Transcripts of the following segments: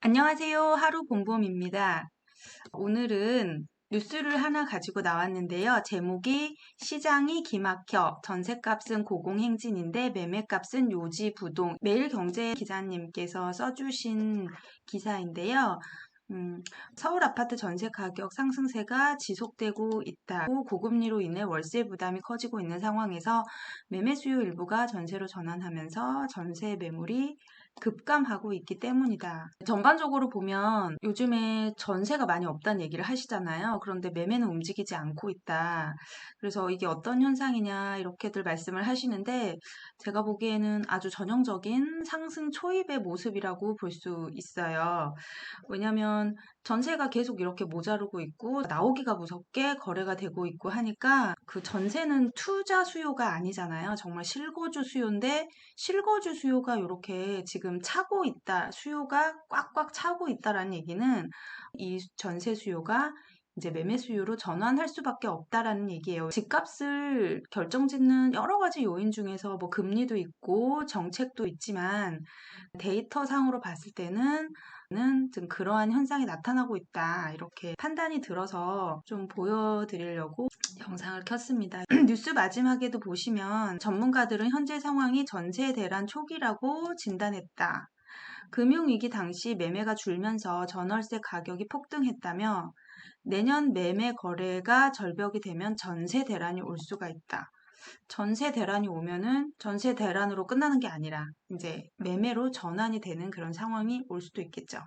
안녕하세요. 하루 봄봄입니다. 오늘은 뉴스를 하나 가지고 나왔는데요. 제목이 시장이 기막혀 전셋값은 고공행진인데 매매값은 요지부동. 매일경제 기자님께서 써주신 기사인데요. 서울 아파트 전세 가격 상승세가 지속되고 있다. 고금리로 인해 월세 부담이 커지고 있는 상황에서 매매 수요 일부가 전세로 전환하면서 전세 매물이 급감하고 있기 때문이다. 전반적으로 보면 요즘에 전세가 많이 없다는 얘기를 하시잖아요. 그런데 매매는 움직이지 않고 있다. 그래서 이게 어떤 현상이냐 이렇게들 말씀을 하시는데 제가 보기에는 아주 전형적인 상승 초입의 모습이라고 볼 수 있어요. 왜냐면 전세가 계속 이렇게 모자르고 있고 나오기가 무섭게 거래가 되고 있고 하니까 그 전세는 투자 수요가 아니잖아요. 정말 실거주 수요인데 실거주 수요가 이렇게 지금 차고 있다. 수요가 꽉꽉 차고 있다라는 얘기는 이 전세 수요가 이제 매매 수요로 전환할 수밖에 없다라는 얘기예요. 집값을 결정짓는 여러 가지 요인 중에서 뭐 금리도 있고 정책도 있지만 데이터상으로 봤을 때는 좀 그러한 현상이 나타나고 있다. 이렇게 판단이 들어서 좀 보여드리려고 영상을 켰습니다. 뉴스 마지막에도 보시면 전문가들은 현재 상황이 전세 대란 초기라고 진단했다. 금융위기 당시 매매가 줄면서 전월세 가격이 폭등했다며 내년 매매 거래가 절벽이 되면 전세 대란이 올 수가 있다. 전세 대란이 오면은 전세 대란으로 끝나는 게 아니라 이제 매매로 전환이 되는 그런 상황이 올 수도 있겠죠.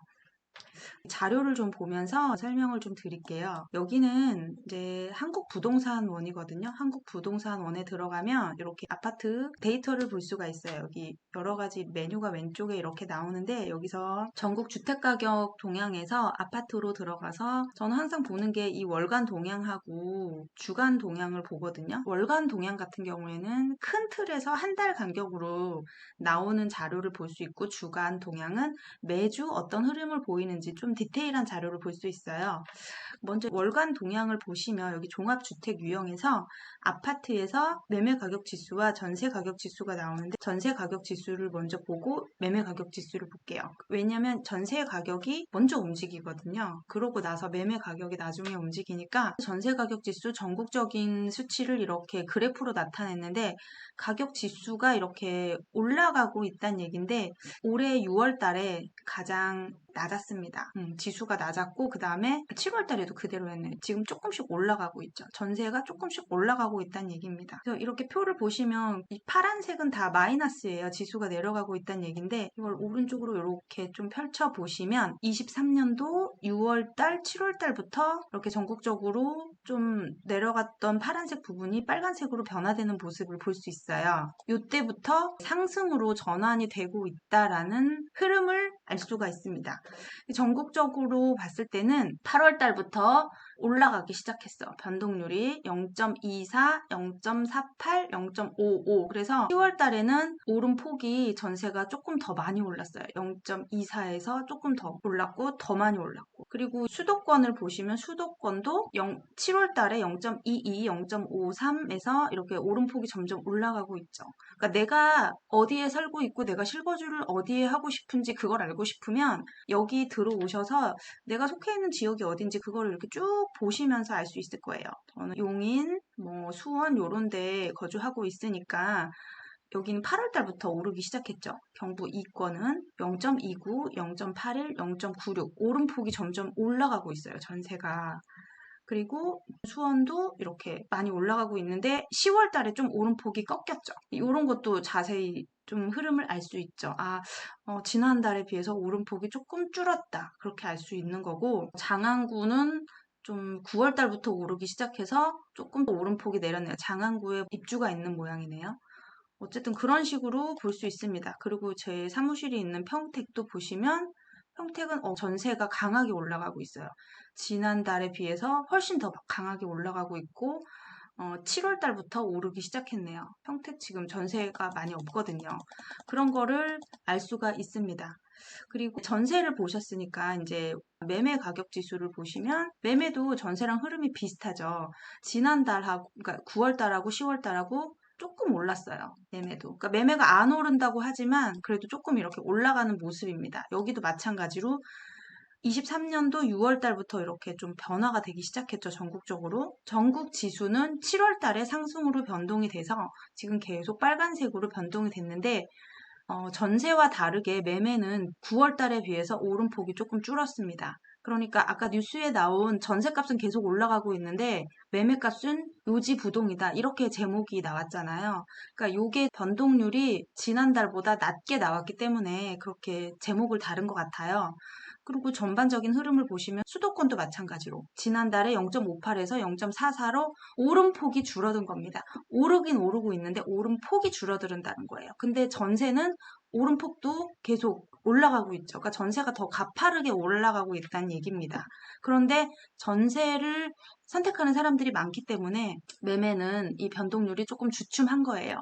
자료를 좀 보면서 설명을 좀 드릴게요. 여기는 이제 한국부동산원이거든요. 한국부동산원에 들어가면 이렇게 아파트 데이터를 볼 수가 있어요. 여기 여러 가지 메뉴가 왼쪽에 이렇게 나오는데 여기서 전국 주택가격 동향에서 아파트로 들어가서 저는 항상 보는 게 이 월간 동향하고 주간 동향을 보거든요. 월간 동향 같은 경우에는 큰 틀에서 한 달 간격으로 나오는 자료를 볼 수 있고 주간 동향은 매주 어떤 흐름을 보이는지 좀 디테일한 자료를 볼 수 있어요. 먼저 월간 동향을 보시면 여기 종합주택 유형에서 아파트에서 매매 가격 지수와 전세 가격 지수가 나오는데 전세 가격 지수를 먼저 보고 매매 가격 지수를 볼게요. 왜냐면 전세 가격이 먼저 움직이거든요. 그러고 나서 매매 가격이 나중에 움직이니까 전세 가격 지수 전국적인 수치를 이렇게 그래프로 나타냈는데 가격 지수가 이렇게 올라가고 있다는 얘기인데 올해 6월 달에 가장 낮았습니다. 지수가 낮았고 그 다음에 7월 달에도 그대로였네요. 지금 조금씩 올라가고 있죠. 전세가 조금씩 올라가고 있다는 얘기입니다. 그래서 이렇게 표를 보시면 이 파란색은 다 마이너스예요. 지수가 내려가고 있다는 얘기인데 이걸 오른쪽으로 이렇게 좀 펼쳐 보시면 23년도 6월 달, 7월 달부터 이렇게 전국적으로 좀 내려갔던 파란색 부분이 빨간색으로 변화되는 모습을 볼 수 있어요. 이때부터 상승으로 전환이 되고 있다라는 흐름을 알 수가 있습니다. 전국적으로 봤을 때는 8월 달부터 올라가기 시작했어. 변동률이 0.24, 0.48, 0.55. 그래서 10월 달에는 오른 폭이 전세가 조금 더 많이 올랐어요. 0.24에서 조금 더 올랐고 더 많이 올랐고. 그리고 수도권을 보시면 수도권도 7월 달에 0.22, 0.53에서 이렇게 오른 폭이 점점 올라가고 있죠. 그러니까 내가 어디에 살고 있고 내가 실거주를 어디에 하고 싶은지 그걸 알고 싶으면 여기 들어오셔서 내가 속해 있는 지역이 어딘지 그걸 이렇게 쭉 보시면서 알 수 있을 거예요. 저는 용인, 수원 요런 데 거주하고 있으니까 여기는 8월 달부터 오르기 시작했죠. 경부 이권은 0.29, 0.81, 0.96 오름폭이 점점 올라가고 있어요. 전세가. 그리고 수원도 이렇게 많이 올라가고 있는데 10월 달에 좀 오름폭이 꺾였죠. 이런 것도 자세히 좀 흐름을 알 수 있죠. 지난달에 비해서 오름폭이 조금 줄었다. 그렇게 알 수 있는 거고 장안구는 좀 9월 달부터 오르기 시작해서 조금 더 오름폭이 내렸네요. 장안구에 입주가 있는 모양이네요. 어쨌든 그런 식으로 볼 수 있습니다. 그리고 제 사무실이 있는 평택도 보시면 평택은 전세가 강하게 올라가고 있어요. 지난달에 비해서 훨씬 더 강하게 올라가고 있고 7월 달부터 오르기 시작했네요. 평택 지금 전세가 많이 없거든요. 그런 거를 알 수가 있습니다. 그리고 전세를 보셨으니까 이제 매매 가격 지수를 보시면 매매도 전세랑 흐름이 비슷하죠. 지난달하고 그러니까 9월 달하고 10월 달하고 조금 올랐어요. 매매도. 그러니까 매매가 안 오른다고 하지만 그래도 조금 이렇게 올라가는 모습입니다. 여기도 마찬가지로 23년도 6월 달부터 이렇게 좀 변화가 되기 시작했죠, 전국적으로. 전국 지수는 7월 달에 상승으로 변동이 돼서 지금 계속 빨간색으로 변동이 됐는데, 전세와 다르게 매매는 9월 달에 비해서 오름폭이 조금 줄었습니다. 그러니까 아까 뉴스에 나온 전세값은 계속 올라가고 있는데 매매값은 요지부동이다. 이렇게 제목이 나왔잖아요. 그러니까 요게 변동률이 지난달보다 낮게 나왔기 때문에 그렇게 제목을 다른 것 같아요. 그리고 전반적인 흐름을 보시면 수도권도 마찬가지로 지난달에 0.58에서 0.44로 오름폭이 줄어든 겁니다. 오르긴 오르고 있는데 오름폭이 줄어든다는 거예요. 근데 전세는 오름폭도 계속 올라가고 있죠. 그러니까 전세가 더 가파르게 올라가고 있다는 얘기입니다. 그런데 전세를 선택하는 사람들이 많기 때문에 매매는 이 변동률이 조금 주춤한 거예요.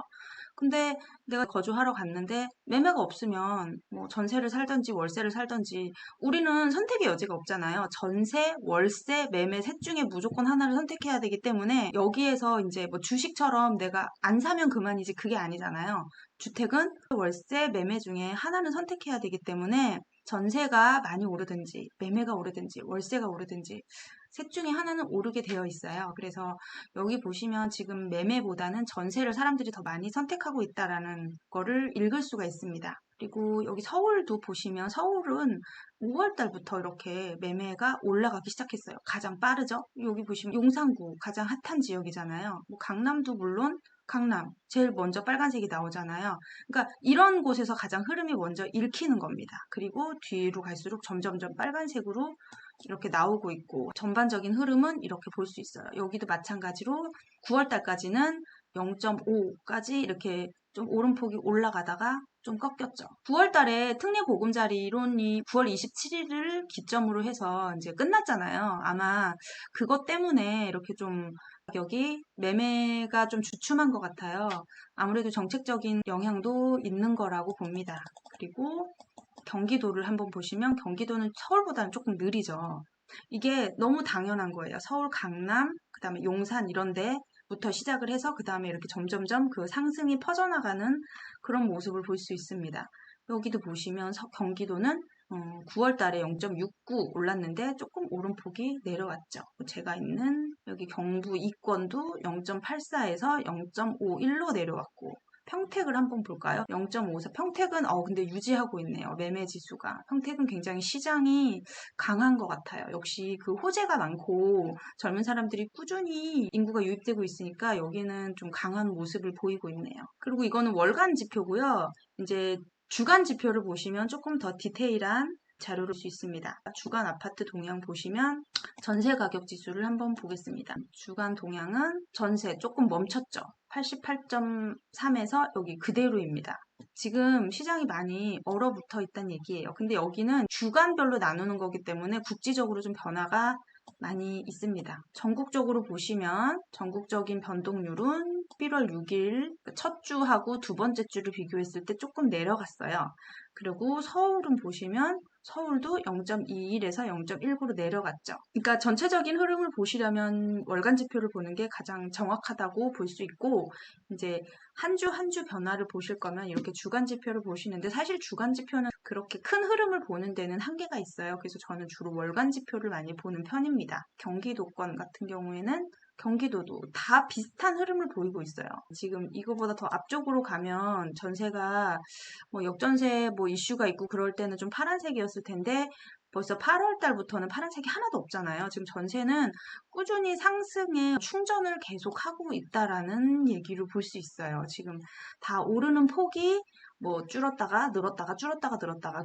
근데 내가 거주하러 갔는데 매매가 없으면 뭐 전세를 살던지 월세를 살던지 우리는 선택의 여지가 없잖아요. 전세, 월세, 매매 셋 중에 무조건 하나를 선택해야 되기 때문에 여기에서 이제 뭐 주식처럼 내가 안 사면 그만이지 그게 아니잖아요. 주택은 월세, 매매 중에 하나는 선택해야 되기 때문에 전세가 많이 오르든지 매매가 오르든지 월세가 오르든지 셋 중에 하나는 오르게 되어 있어요. 그래서 여기 보시면 지금 매매보다는 전세를 사람들이 더 많이 선택하고 있다라는 거를 읽을 수가 있습니다. 그리고 여기 서울도 보시면 서울은 5월 달부터 이렇게 매매가 올라가기 시작했어요. 가장 빠르죠? 여기 보시면 용산구 가장 핫한 지역이잖아요. 뭐 강남도 물론 강남 제일 먼저 빨간색이 나오잖아요. 그러니까 이런 곳에서 가장 흐름이 먼저 읽히는 겁니다. 그리고 뒤로 갈수록 점점점 빨간색으로 이렇게 나오고 있고 전반적인 흐름은 이렇게 볼 수 있어요. 여기도 마찬가지로 9월 달까지는 0.5까지 이렇게 좀 오름폭이 올라가다가 좀 꺾였죠. 9월 달에 특례 보금자리 이론이 9월 27일을 기점으로 해서 이제 끝났잖아요. 아마 그것 때문에 이렇게 좀 가격이 매매가 좀 주춤한 것 같아요. 아무래도 정책적인 영향도 있는 거라고 봅니다. 그리고 경기도를 한번 보시면 경기도는 서울보다는 조금 느리죠. 이게 너무 당연한 거예요. 서울, 강남, 그 다음에 용산 이런 데부터 시작을 해서 그 다음에 이렇게 점점점 그 상승이 퍼져나가는 그런 모습을 볼 수 있습니다. 여기도 보시면 경기도는 9월 달에 0.69 올랐는데 조금 오름폭이 내려왔죠. 제가 있는 여기 경부 이권도 0.84에서 0.51로 내려왔고 평택을 한번 볼까요? 0.54. 평택은 근데 유지하고 있네요. 매매 지수가. 평택은 굉장히 시장이 강한 것 같아요. 역시 그 호재가 많고 젊은 사람들이 꾸준히 인구가 유입되고 있으니까 여기는 좀 강한 모습을 보이고 있네요. 그리고 이거는 월간 지표고요. 이제 주간 지표를 보시면 조금 더 디테일한 자료를 볼 수 있습니다. 주간 아파트 동향 보시면 전세 가격 지수를 한번 보겠습니다. 주간 동향은 전세 조금 멈췄죠. 88.3에서 여기 그대로입니다. 지금 시장이 많이 얼어붙어 있다는 얘기예요. 근데 여기는 주간별로 나누는 거기 때문에 국지적으로 좀 변화가 많이 있습니다. 전국적으로 보시면 전국적인 변동률은 11월 6일 첫 주하고 두 번째 주를 비교했을 때 조금 내려갔어요. 그리고 서울은 보시면 서울도 0.21에서 0.19로 내려갔죠. 그러니까 전체적인 흐름을 보시려면 월간 지표를 보는 게 가장 정확하다고 볼 수 있고 이제 한 주 한 주 변화를 보실 거면 이렇게 주간 지표를 보시는데 사실 주간 지표는 그렇게 큰 흐름을 보는 데는 한계가 있어요. 그래서 저는 주로 월간 지표를 많이 보는 편입니다. 경기도권 같은 경우에는 경기도도 다 비슷한 흐름을 보이고 있어요. 지금 이거보다 더 앞쪽으로 가면 전세가 뭐 역전세 뭐 이슈가 있고 그럴 때는 좀 파란색이었을 텐데 벌써 8월 달부터는 파란색이 하나도 없잖아요. 지금 전세는 꾸준히 상승에 충전을 계속하고 있다라는 얘기를 볼 수 있어요. 지금 다 오르는 폭이 뭐 줄었다가 늘었다가 줄었다가 늘었다가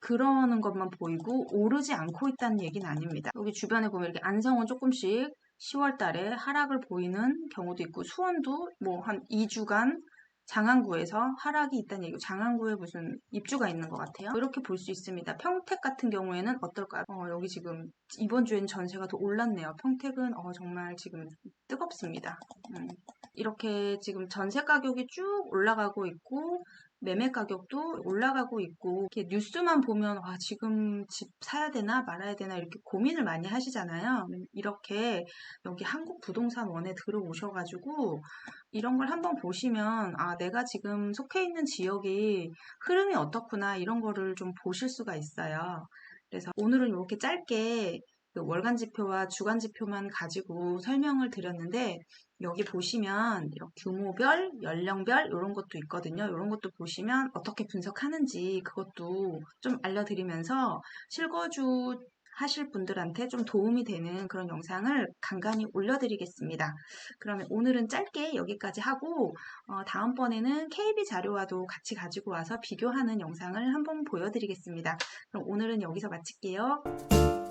그러는 것만 보이고 오르지 않고 있다는 얘기는 아닙니다. 여기 주변에 보면 이렇게 안성은 조금씩 10월 달에 하락을 보이는 경우도 있고 수원도 뭐 한 2주간 장안구에서 하락이 있다는 얘기고 장안구에 무슨 입주가 있는 것 같아요. 이렇게 볼 수 있습니다. 평택 같은 경우에는 어떨까요? 여기 지금 이번 주에는 전세가 더 올랐네요. 평택은 정말 지금 뜨겁습니다. 이렇게 지금 전세 가격이 쭉 올라가고 있고 매매 가격도 올라가고 있고, 이렇게 뉴스만 보면 지금 집 사야 되나 말아야 되나 이렇게 고민을 많이 하시잖아요. 이렇게 여기 한국부동산원에 들어오셔가지고 이런 걸 한번 보시면 내가 지금 속해 있는 지역이 흐름이 어떻구나 이런 거를 좀 보실 수가 있어요. 그래서 오늘은 이렇게 짧게 그 월간 지표와 주간 지표만 가지고 설명을 드렸는데, 여기 보시면 이런 규모별, 연령별 이런 것도 있거든요. 이런 것도 보시면 어떻게 분석하는지 그것도 좀 알려드리면서 실거주 하실 분들한테 좀 도움이 되는 그런 영상을 간간히 올려드리겠습니다. 그러면 오늘은 짧게 여기까지 하고 다음번에는 KB 자료와도 같이 가지고 와서 비교하는 영상을 한번 보여드리겠습니다. 그럼 오늘은 여기서 마칠게요.